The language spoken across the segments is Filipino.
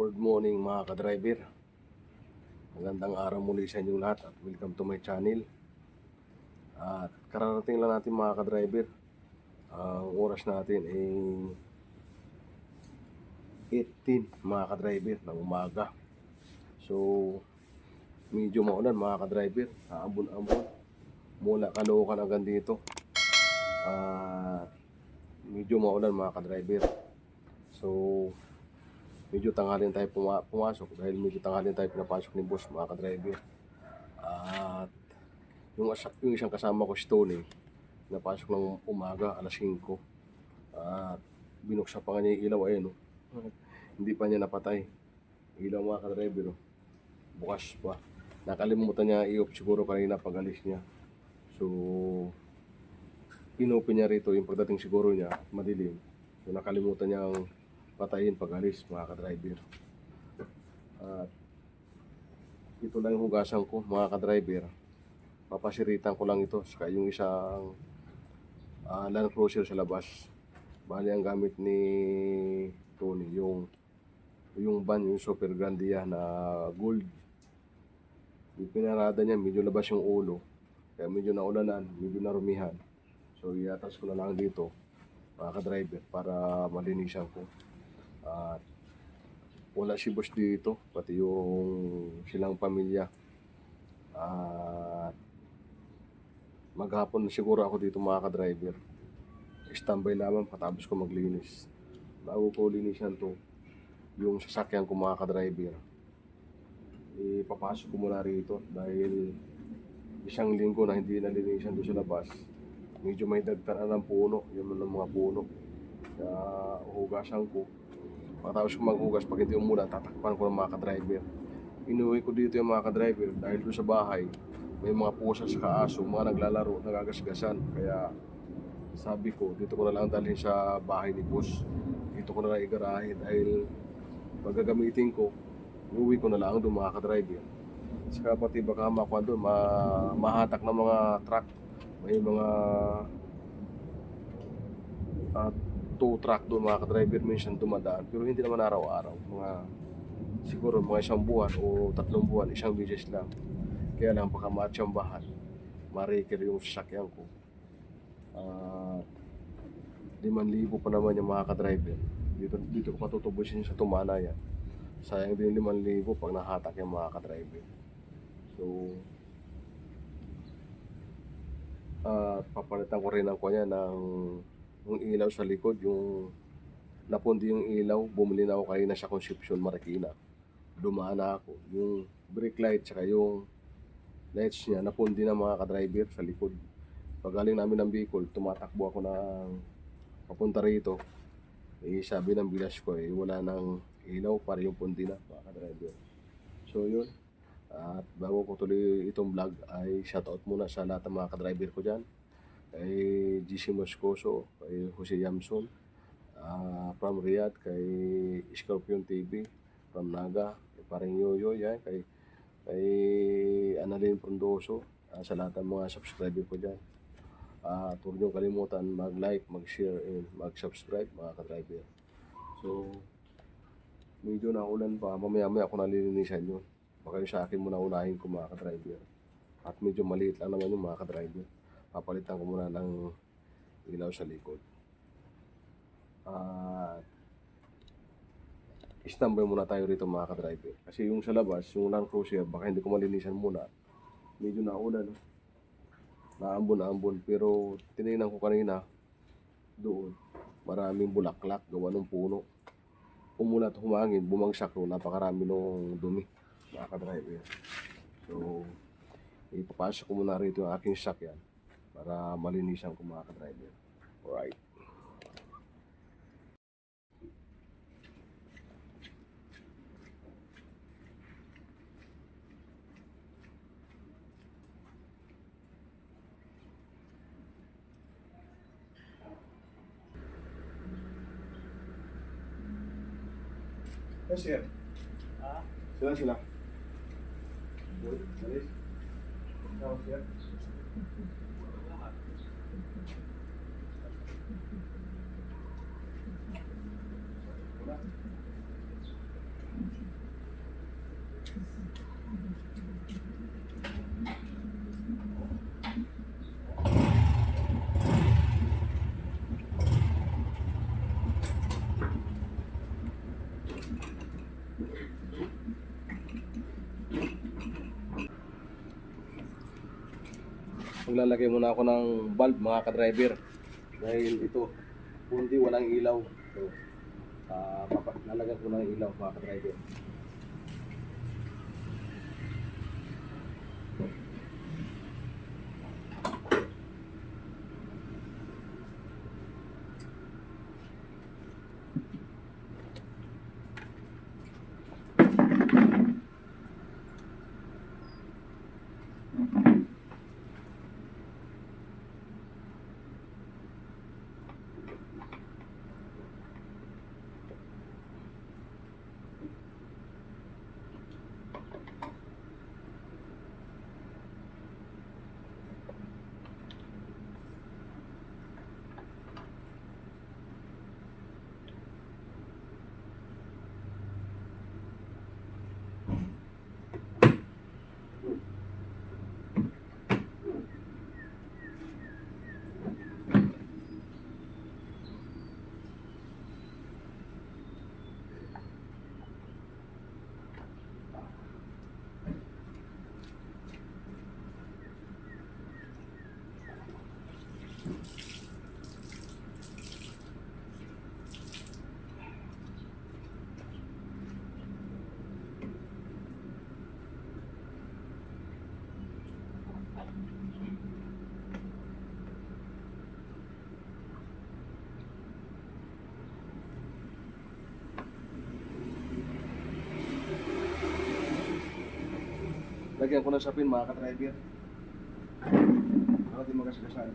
Good morning mga ka-driver. Magandang araw muli sa inyo lahat at welcome to my channel. At kararating lang natin mga ka-driver. Ang oras natin ay 18 mga ka-driver ng umaga. So medyo maulan mga ka-driver. Aambon-ambon mula Caloocan hanggang dito. At medyo maulan mga ka-driver. So medyo tanghalin tayo pumasok dahil medyo tanghalin tayo pinapasok ni boss mga ka-driver. At yung isang kasama ko si Tony, napasok ng umaga alas 5. At binuksan pa nga niya yung ilaw, ayun oh. Hindi pa niya napatay ilaw mga ka-driver oh. Bukas pa. Nakalimutan niya i-off siguro kanina pag alis niya. So inopen niya rito yung pagdating siguro niya madilim. So nakalimutan niyang patayin pag alis mga ka-driver. At ito lang yung hugasan ko mga ka-driver. Papasiritan ko lang ito saka yung isang Land Cruiser sa labas. Bali ang gamit ni Tony yung van, yung Super Grandia na gold. Yung pinarada niya medyo labas yung ulo, kaya medyo naulanan, medyo narumihan. So iatas ko na lang dito mga ka-driver para malinisan ko. At wala si boss dito, pati yung silang pamilya. At maghapon na siguro ako dito mga ka-driver. Standby lamang patapos ko maglinis. Bago ko linisan to, yung sasakyan ko mga ka-driver, ipapasok ko muna rito dahil isang linggo na hindi nalinisan doon sa labas. Medyo may dagtan ng puno, yun ng mga puno. Kaya hugasan ko. Pagkatapos ko maghugas, pag hindi umulan, tatakpan ko ng mga ka-driver. Inuwi ko dito yung mga ka-driver dahil doon sa bahay may mga pusa sa aso, mga naglalaro, nagagasgasan. Kaya sabi ko, dito ko na lang dalhin sa bahay ni boss. Dito ko na lang igarahe dahil pag gagamitin ko, iuwi ko na lang doon mga ka-driver. Saka pati baka makuha doon, mahatak ng mga truck. May mga tow truck doon mga ka-driver minsan dumadaan, pero hindi naman araw-araw, siguro mga isang buwan o 3 buwan, isang beses lang. Kaya lang baka matsambahan, ma-reker yung sasakyan ko. 5,000 pa naman yung mga ka-driver. Dito ko patutubusin sa tumana yan. Sayang din 5,000 pag nahatak yung mga ka-driver. So papalitan ko rin ang kanya ng yung ilaw sa likod, yung napundi yung ilaw. Bumili na ako kanina sa Concepcion, Marikina. Dumaan na ako. Yung brake light saka yung lights niya napundi na mga ka-driver sa likod. Pag galing namin ng Bicol, tumatakbo ako ng papunta rito. Sabi ng bilas ko wala nang ilaw, para yung pundi na mga ka-driver. So yun. At bago ko tuloy itong vlog ay shoutout muna sa lahat ng mga ka-driver ko dyan. Kay GC Moscoso, kay Jose Yamson, from Riyadh, kay Scorpion TV, from Naga, kay Paring Yoyo, yan, kay Annalyn Frondoso, sa lahat ng mga subscriber ko dyan. Huwag niyong kalimutan mag-like, mag-share, and mag-subscribe mga ka-driver. So medyo naulan pa, mamaya-maya ako nalilinisan yun. Baka yung sa akin muna unahin ko mga ka-driver. At medyo maliit lang naman yung mga ka-driver. Papalitan ko muna ng ilaw sa likod. Standby muna tayo rito mga ka-driver. Kasi yung sa labas, yung Land Cruiser, baka hindi ko malinisan muna. Medyo naulan, no? Naambon-ambon. Pero tinignan ko kanina, doon, maraming bulaklak, gawa ng puno. Umulan at humangin, bumagsak doon, napakarami ng dumi mga ka-driver. So ipapasok ko muna rito yung aking sakyan para malinisan ko mga ka-driver. Alright. Yes, sir. Sila. Alis. Ikaw, sir. Wala. Maglalagay muna ako ng bulb mga ka-driver. Dahil ito, kundi walang ilaw. So, lalagyan ko ng ilaw mga ka-driver. Lagyan ko ng sapin mga ka-driver. Para di magasgasan.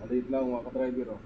Maliit lang mga ka-driver oh.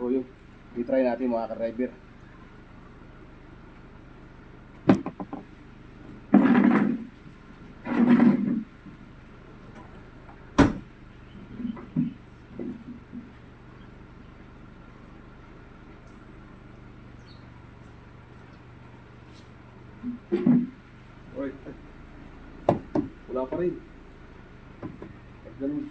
siguro yun. I-try natin mga ka-driver. Alright. Wala pa rin. Ganun.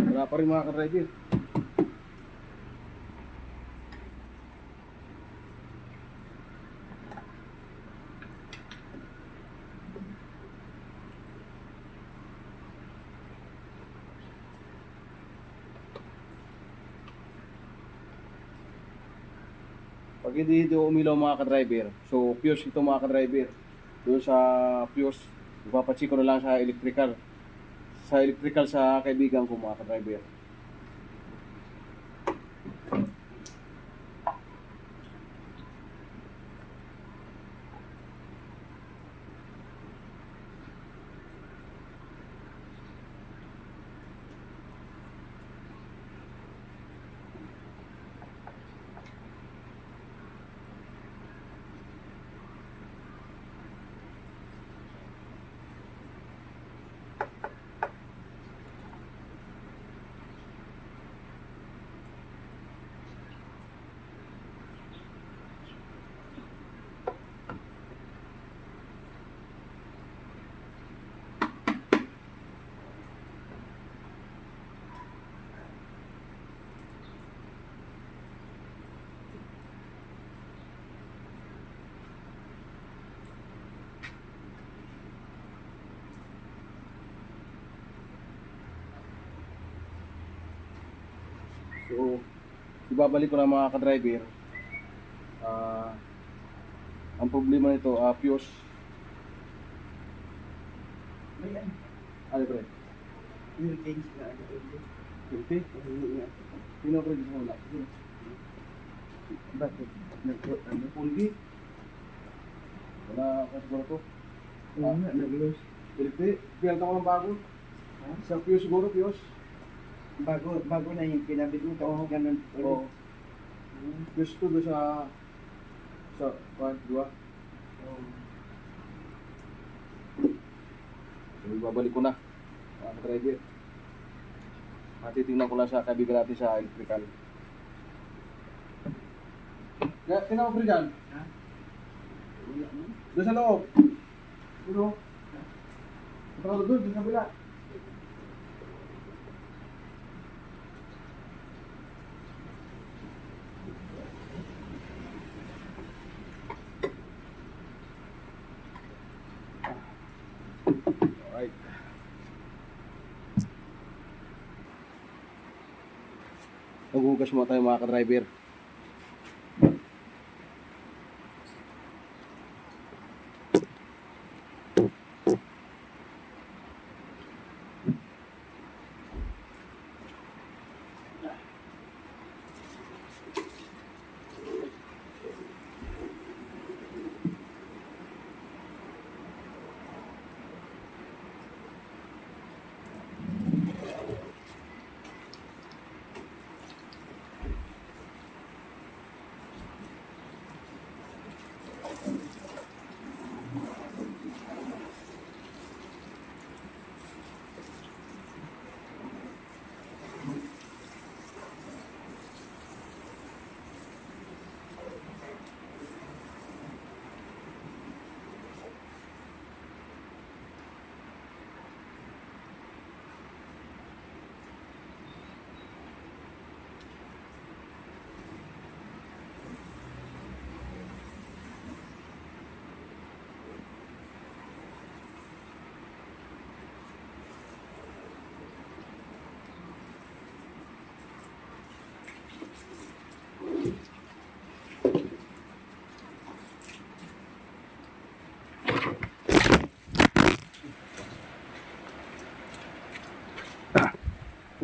Wala pa rin mga ka-driver. Pag hindi ito umilaw mga ka-driver, so fuse ito mga ka-driver. Doon sa fuse, ipapacheck ko na lang sa electrical. Sa electrical sa kaibigan ko mga ka-driver. So, ibabalik ko na mga ka-driver. Ang problema nito, fuse. Ano pre? Yung change na ano. Okay? Sino pre dito wala? Bakit? Ano? Pulgi? Wala ka siguro to? Oo nga, nag-lose. Pilipit? Pinalta ko ng bago? Sa fuse siguro, fuse? Bago na yung pinabit mo, tapos ganun. Oo. Fuse to doon sa 1, 2. So, ibabalik ko na. Mga ka-driver. At titingnan ko lang sa kaibigan natin sa electrical. Kaya, tinawag ko rin dyan. Ha? Doon sa loob. Doon. Doon sa kabila. Alright. Maghugas muna tayo mga ka-driver.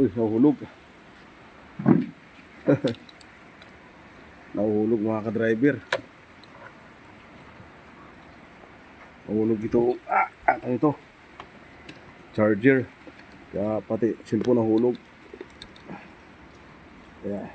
Uy, nahulog. Nahulog mga ka-driver. Nahulog ito. Ano ito? Charger. Kaya pati cellphone nahulog. Kaya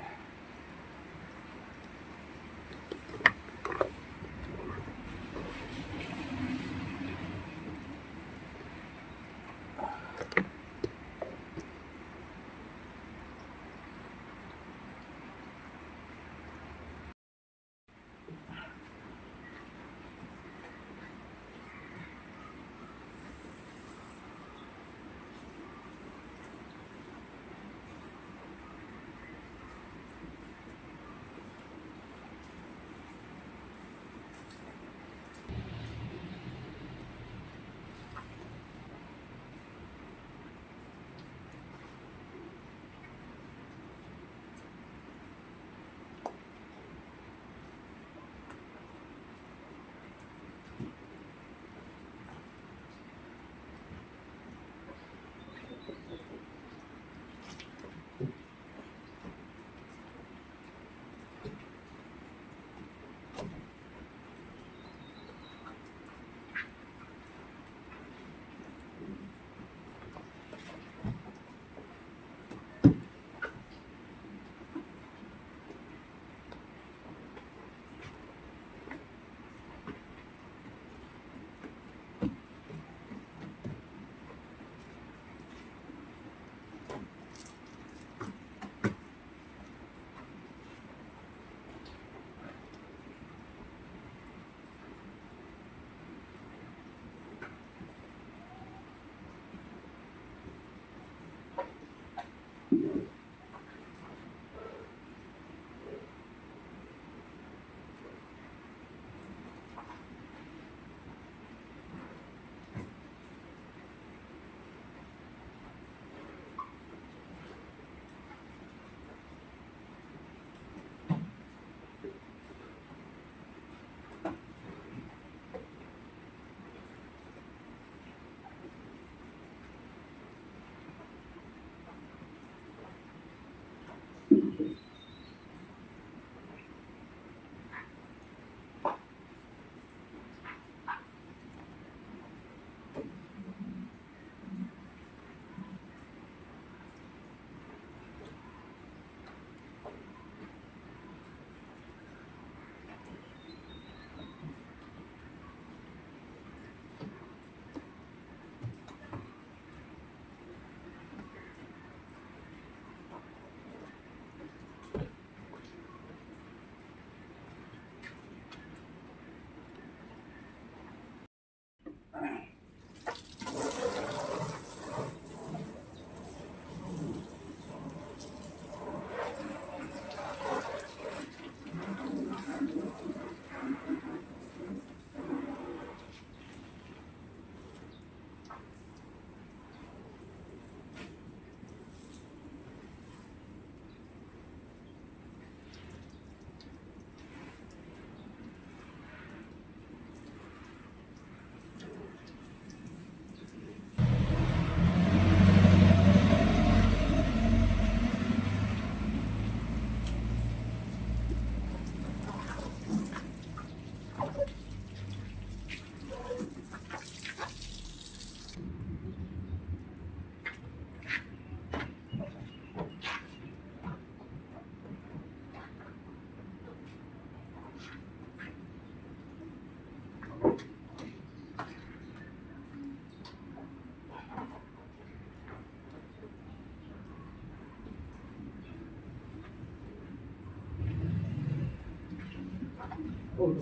Oh,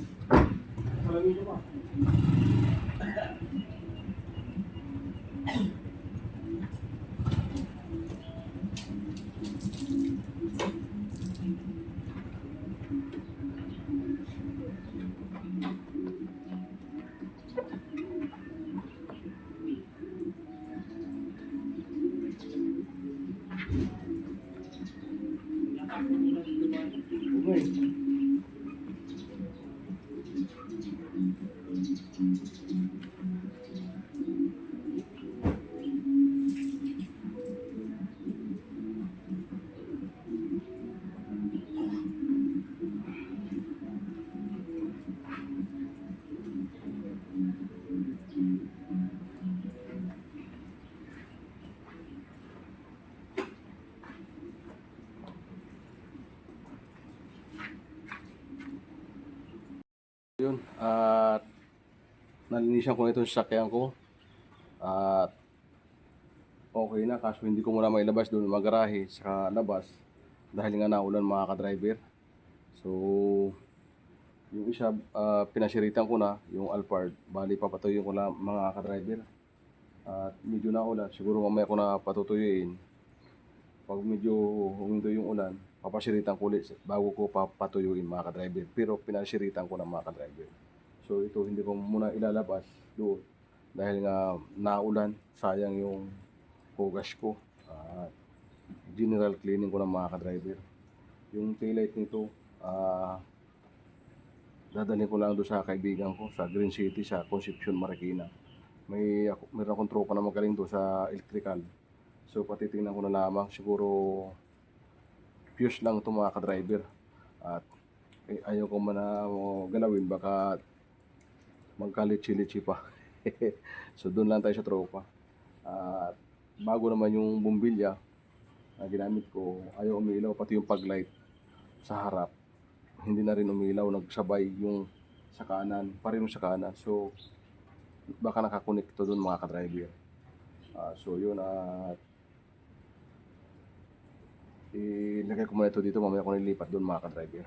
salamin niyo pa. Umay. Yun, at nalinisan ko na itong sasakyan ko. At okay na, kaso hindi ko muna mailabas doon magarahe sa labas dahil nga naulan mga ka-driver. So, yung isa, pinasiritan ko na, yung Alphard. Bali, papatuyuin ko na mga ka-driver. At medyo naulan, siguro mamaya ko na patutuyuin. Pag medyo humindo yung ulan, papasiritan ko ulit bago ko papatuyuin mga ka-driver. Pero pinasiritan ko na mga ka-driver. So ito hindi ko muna ilalabas doon dahil nga naulan, sayang yung hugas ko. General cleaning ko ng mga ka-driver. Yung taillight nito, dadalhin ko lang doon sa kaibigan ko sa Green City sa Concepcion, Marikina. Meron akong tropa na magaling doon sa electrical. So patitingnan ko na lamang, siguro fuse lang ito mga ka-driver. At ayaw ko man na galawin, baka magkalitsi-litsi pa. So doon lang tayo sa tropa. At bago naman yung bumbilya na ginamit ko, ayaw umilaw, pati yung pag-light sa harap hindi na rin umilaw, nagsabay yung sa kanan, pareho sa kanan. So baka nakakonect to doon mga ka-driver. So yun, at ilagay ko muna ito dito, mamaya ko nilipat doon mga ka-driver.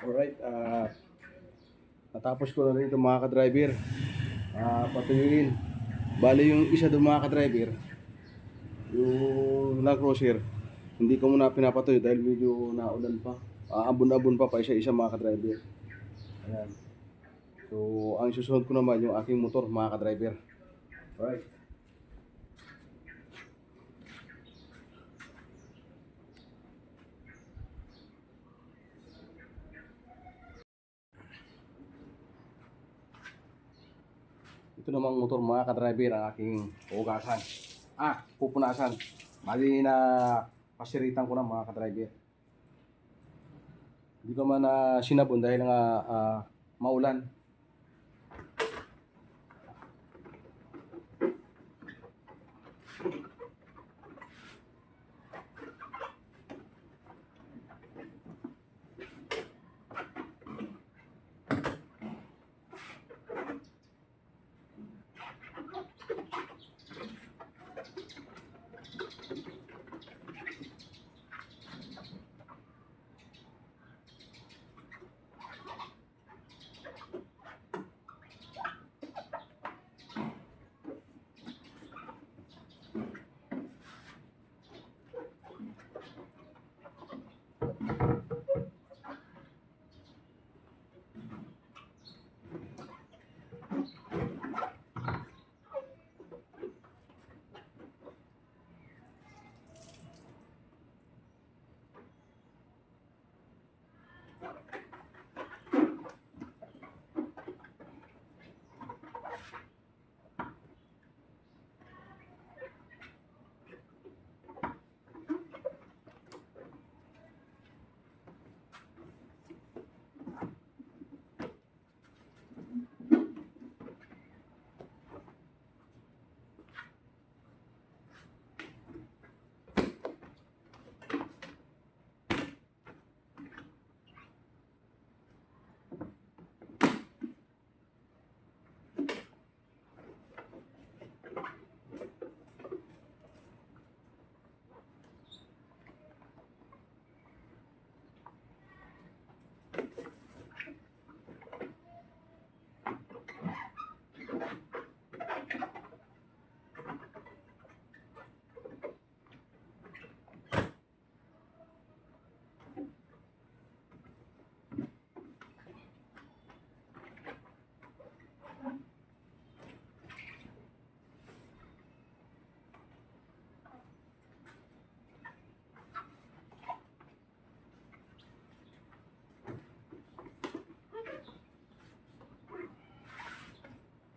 Alright, natapos ko na rin ito mga ka-driver. Patuyuin. Bali yung isa doon mga ka-driver, yung Land Cruiser, hindi ko muna pinapatuyo dahil medyo naulan pa. Abon-abon pa isa-isa mga ka-driver. Ayan. So, ang susunod ko naman yung aking motor mga ka-driver. Alright. Ito namang motor mga ka-driver ang aking hugasan. Pupunasan. Bali na pasiritan ko na mga ka-driver. Hindi ko man sinabon dahil nga maulan.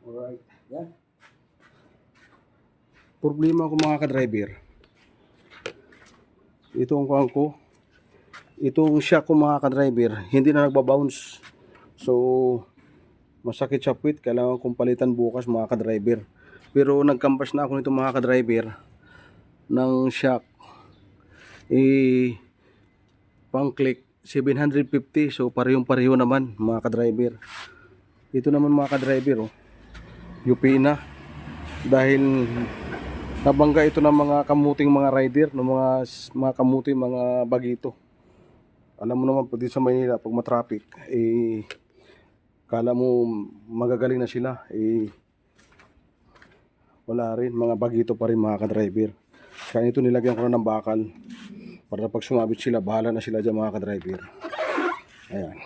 Alright. Yan. Problema ko mga ka-driver. Itong kuhan ko. Itong shock ko mga ka-driver. Hindi na nagbabounce. So, masakit sa puwit. Kailangan kong palitan bukas mga ka-driver. Pero nagkampas na ako nito mga ka-driver. Ng shock. Pang click 750. So, parehong-pareho naman mga ka-driver. Ito naman mga ka-driver. Oh. UP na. Dahil nabangga ito ng mga kamuting mga rider, ng mga kamuting mga bagito. Alam mo naman po dito sa Maynila, pag matraffic, kala mo magagaling na sila, wala rin, mga bagito pa rin mga ka-driver. Kaya ito nilagyan ko na ng bakal, para pag sumabit sila, bahala na sila dyan mga ka-driver. Ayan.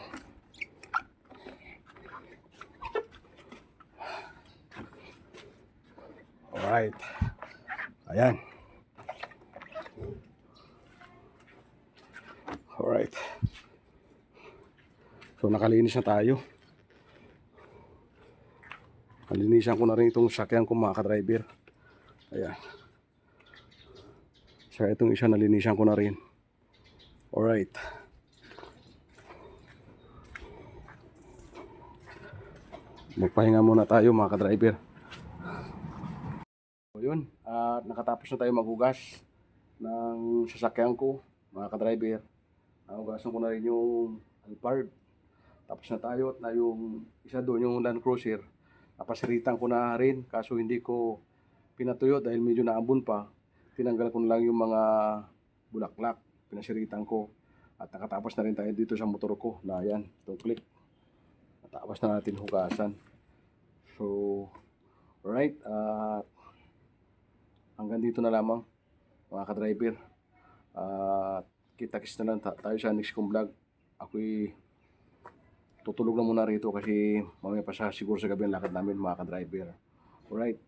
Alright. Ayan. Alright. So nakalinis na tayo. Nalinisan ko na rin itong sakyan ko mga ka-driver. Ayan. Saka itong isa nalinisan ko na rin. Alright. Magpahinga muna tayo mga ka-driver. So yun, at nakatapos na tayo maghugas ng sasakyan ko mga ka-driver. Nahugasan ko na rin yung Alphard. Tapos na tayo at na yung isa doon, yung Land Cruiser. Napasiritan ko na rin kaso hindi ko pinatuyo dahil medyo naambon pa. Tinanggal ko na lang yung mga bulaklak. Pinasiritan ko. At nakatapos na rin tayo dito sa motor ko na yan, itong click. Natapos na natin hugasan. So, alright. Hanggang dito na lamang mga ka-driver. Kita-kits na lang tayo sa next kong vlog. Ako'y tutulog na muna rito kasi mamaya pa siguro sa gabi ang lakad namin mga ka-driver. Alright.